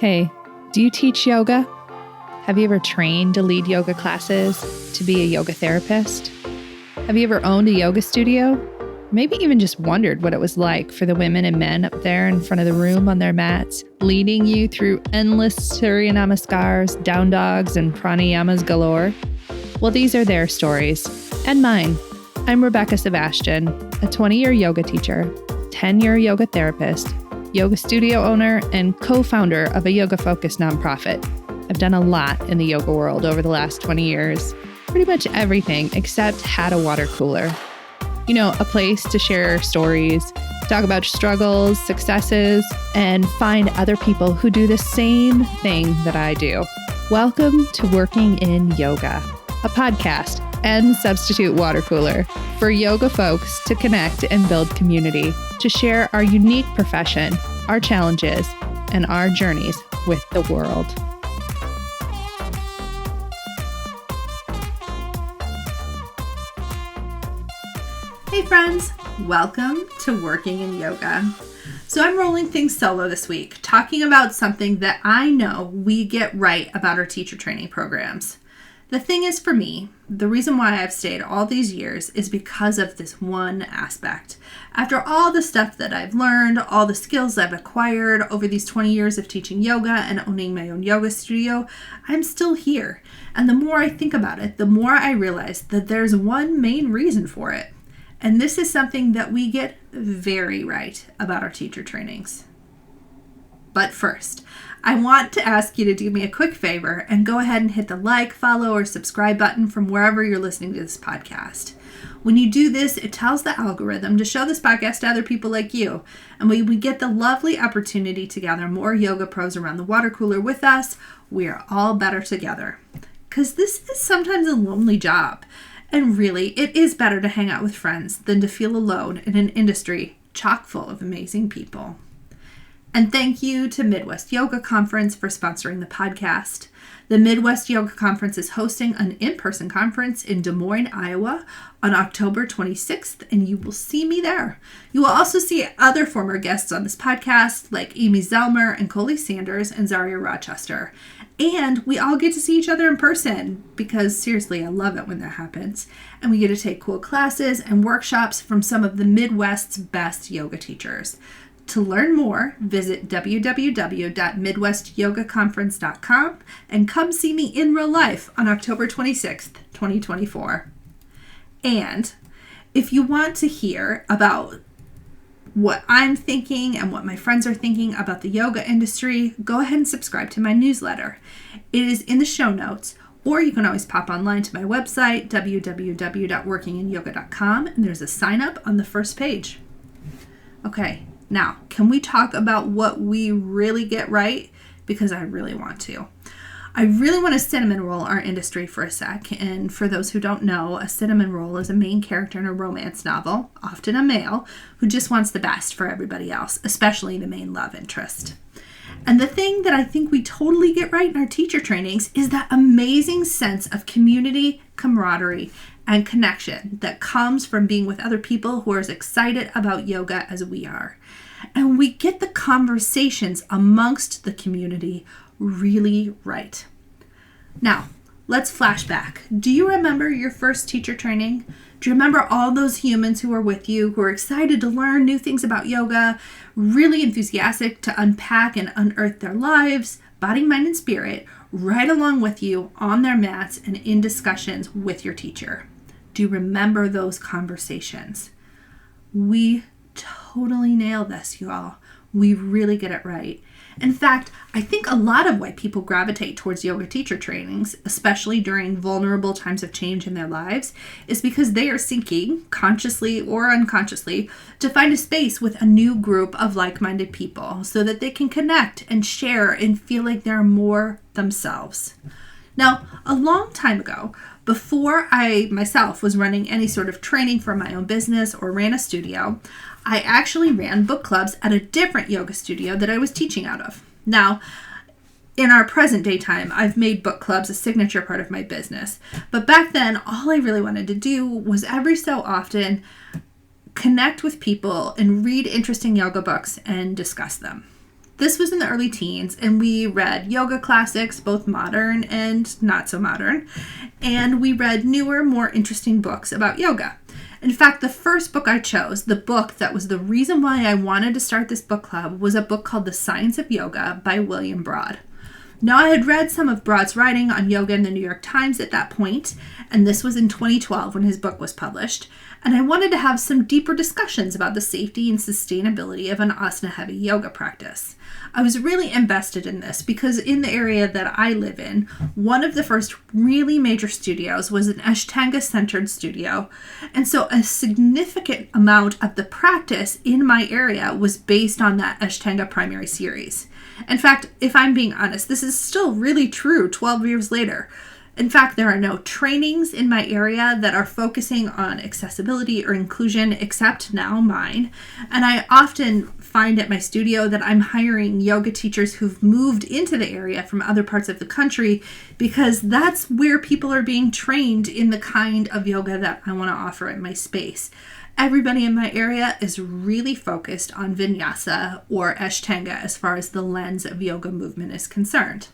Hey, do you teach yoga? Have you ever trained to lead yoga classes, to be a yoga therapist? Have you ever owned a yoga studio? Maybe even just wondered what it was like for the women and men up there in front of the room on their mats, leading you through endless Surya Namaskars, down dogs, and pranayamas galore? Well, these are their stories, and mine. I'm Rebecca Sebastian, a 20-year yoga teacher, 10-year yoga therapist, yoga studio owner, and co-founder of a yoga-focused nonprofit. I've done a lot in the yoga world over the last 20 years, pretty much everything except had a water cooler. You know, a place to share stories, talk about struggles, successes, and find other people who do the same thing that I do. Welcome to Working in Yoga, a podcast and substitute water cooler for yoga folks to connect and build community, to share our unique profession, our challenges, and our journeys with the world. Hey friends, welcome to Working in Yoga. So I'm rolling things solo this week, talking about something that I know we get right about our teacher training programs. The thing is, for me, the reason why I've stayed all these years is because of this one aspect. After all the stuff that I've learned, all the skills I've acquired over these 20 years of teaching yoga and owning my own yoga studio, I'm still here. And the more I think about it, the more I realize that there's one main reason for it. And this is something that we get very right about our teacher trainings. But first, I want to ask you to do me a quick favor and go ahead and hit the like, follow, or subscribe button from wherever you're listening to this podcast. When you do this, it tells the algorithm to show this podcast to other people like you. And when we get the lovely opportunity to gather more yoga pros around the water cooler with us, we are all better together. Because this is sometimes a lonely job. And really, it is better to hang out with friends than to feel alone in an industry chock full of amazing people. And thank you to Midwest Yoga Conference for sponsoring the podcast. The Midwest Yoga Conference is hosting an in-person conference in Des Moines, Iowa on October 26th, and you will see me there. You will also see other former guests on this podcast like Amy Zellmer and Coley Sanders and Zaria Rochester. And we all get to see each other in person because, seriously, I love it when that happens. And we get to take cool classes and workshops from some of the Midwest's best yoga teachers. To learn more, visit www.midwestyogaconference.com and come see me in real life on October 26th, 2024. And if you want to hear about what I'm thinking and what my friends are thinking about the yoga industry, go ahead and subscribe to my newsletter. It is in the show notes, or you can always pop online to my website, www.workinginyoga.com, and there's a sign up on the first page. Okay. Now, can we talk about what we really get right? Because I really want to. I really want to cinnamon roll our industry for a sec. And for those who don't know, a cinnamon roll is a main character in a romance novel, often a male, who just wants the best for everybody else, especially the main love interest. And the thing that I think we totally get right in our teacher trainings is that amazing sense of community, camaraderie, and connection that comes from being with other people who are as excited about yoga as we are. And we get the conversations amongst the community really right. Now, let's flash back. Do you remember your first teacher training? Do you remember all those humans who were with you, who were excited to learn new things about yoga, really enthusiastic to unpack and unearth their lives, body, mind, and spirit, right along with you on their mats and in discussions with your teacher? Do you remember those conversations? We totally nail this, you all. We really get it right. In fact, I think a lot of why people gravitate towards yoga teacher trainings, especially during vulnerable times of change in their lives, is because they are seeking, consciously or unconsciously, to find a space with a new group of like-minded people so that they can connect and share and feel like they're more themselves. Now, a long time ago, before I myself was running any sort of training for my own business or ran a studio, I actually ran book clubs at a different yoga studio that I was teaching out of. Now, in our present day time, I've made book clubs a signature part of my business. But back then, all I really wanted to do was every so often connect with people and read interesting yoga books and discuss them. This was in the early teens, and we read yoga classics, both modern and not so modern, and we read newer, more interesting books about yoga. In fact, the first book I chose, the book that was the reason why I wanted to start this book club, was a book called The Science of Yoga by William Broad. Now, I had read some of Broad's writing on yoga in the New York Times at that point, and this was in 2012 when his book was published, and I wanted to have some deeper discussions about the safety and sustainability of an asana-heavy yoga practice. I was really invested in this because in the area that I live in, one of the first really major studios was an Ashtanga-centered studio, and so a significant amount of the practice in my area was based on that Ashtanga primary series. In fact, if I'm being honest, this is still really true 12 years later. In fact, there are no trainings in my area that are focusing on accessibility or inclusion except now mine. And I often find at my studio that I'm hiring yoga teachers who've moved into the area from other parts of the country because that's where people are being trained in the kind of yoga that I want to offer in my space. Everybody in my area is really focused on vinyasa or ashtanga as far as the lens of yoga movement is concerned.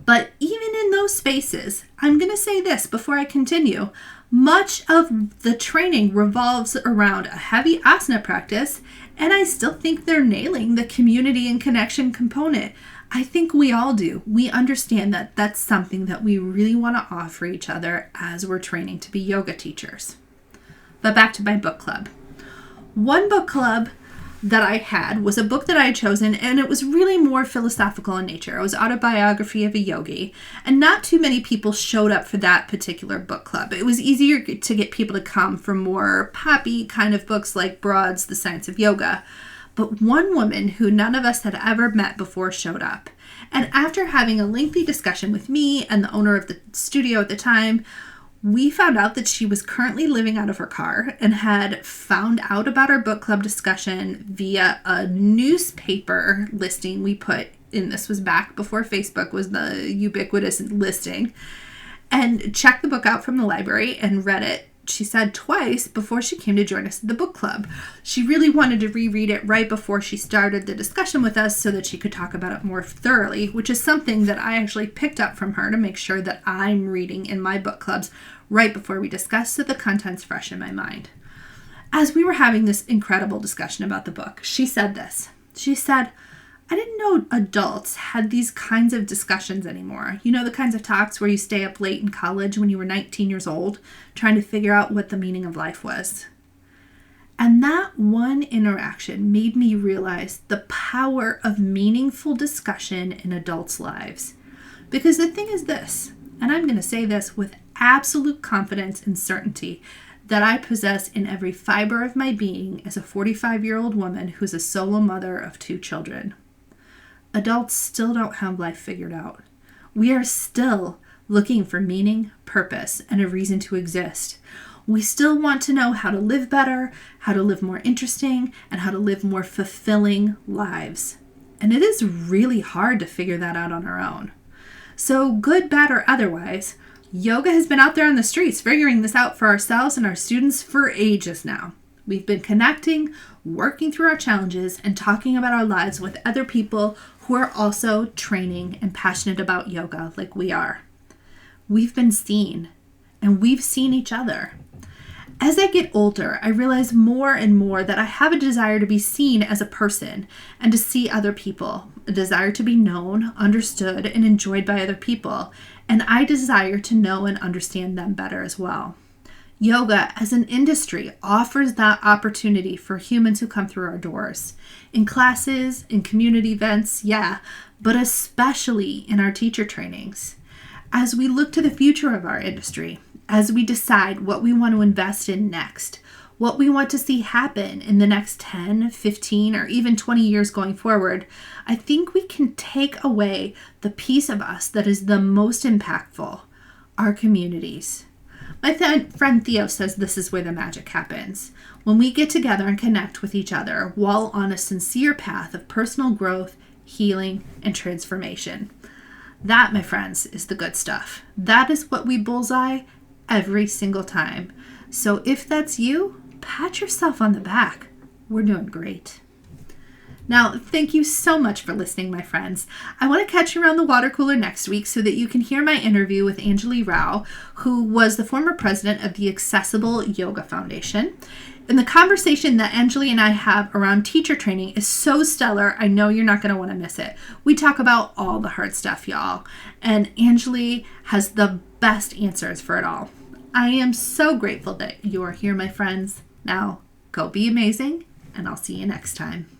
But even in those spaces, I'm going to say this before I continue, much of the training revolves around a heavy asana practice, and I still think they're nailing the community and connection component. I think we all do. We understand that that's something that we really want to offer each other as we're training to be yoga teachers. But back to my book club. One book club that I had was a book that I had chosen, and it was really more philosophical in nature. It was Autobiography of a Yogi, and not too many people showed up for that particular book club. It was easier to get people to come for more poppy kind of books like Broad's The Science of Yoga. But one woman who none of us had ever met before showed up. And after having a lengthy discussion with me and the owner of the studio at the time, we found out that she was currently living out of her car and had found out about our book club discussion via a newspaper listing we put in. This was back before Facebook was the ubiquitous listing, and checked the book out from the library and read it, she said, twice before she came to join us at the book club. She really wanted to reread it right before she started the discussion with us so that she could talk about it more thoroughly, which is something that I actually picked up from her to make sure that I'm reading in my book clubs right before we discuss so the content's fresh in my mind. As we were having this incredible discussion about the book, she said this. She said, I didn't know adults had these kinds of discussions anymore. You know, the kinds of talks where you stay up late in college when you were 19 years old, trying to figure out what the meaning of life was. And that one interaction made me realize the power of meaningful discussion in adults' lives. Because the thing is this, and I'm going to say this with absolute confidence and certainty that I possess in every fiber of my being as a 45-year-old woman who's a solo mother of 2 children. Adults still don't have life figured out. We are still looking for meaning, purpose, and a reason to exist. We still want to know how to live better, how to live more interesting, and how to live more fulfilling lives. And it is really hard to figure that out on our own. So good, bad, or otherwise, yoga has been out there on the streets figuring this out for ourselves and our students for ages now. We've been connecting, working through our challenges, and talking about our lives with other people who are also training and passionate about yoga like we are. We've been seen, and we've seen each other. As I get older, I realize more and more that I have a desire to be seen as a person and to see other people, a desire to be known, understood, and enjoyed by other people, and I desire to know and understand them better as well. Yoga as an industry offers that opportunity for humans who come through our doors. In classes, in community events, yeah, but especially in our teacher trainings. As we look to the future of our industry, as we decide what we want to invest in next, what we want to see happen in the next 10, 15, or even 20 years going forward, I think we can take away the piece of us that is the most impactful, our communities. My friend Theo says this is where the magic happens. When we get together and connect with each other while on a sincere path of personal growth, healing, and transformation. That, my friends, is the good stuff. That is what we bullseye every single time. So if that's you, pat yourself on the back. We're doing great. Now, thank you so much for listening, my friends. I want to catch you around the water cooler next week so that you can hear my interview with Anjali Rao, who was the former president of the Accessible Yoga Foundation. And the conversation that Anjali and I have around teacher training is so stellar, I know you're not going to want to miss it. We talk about all the hard stuff, y'all. And Anjali has the best answers for it all. I am so grateful that you are here, my friends. Now, go be amazing, and I'll see you next time.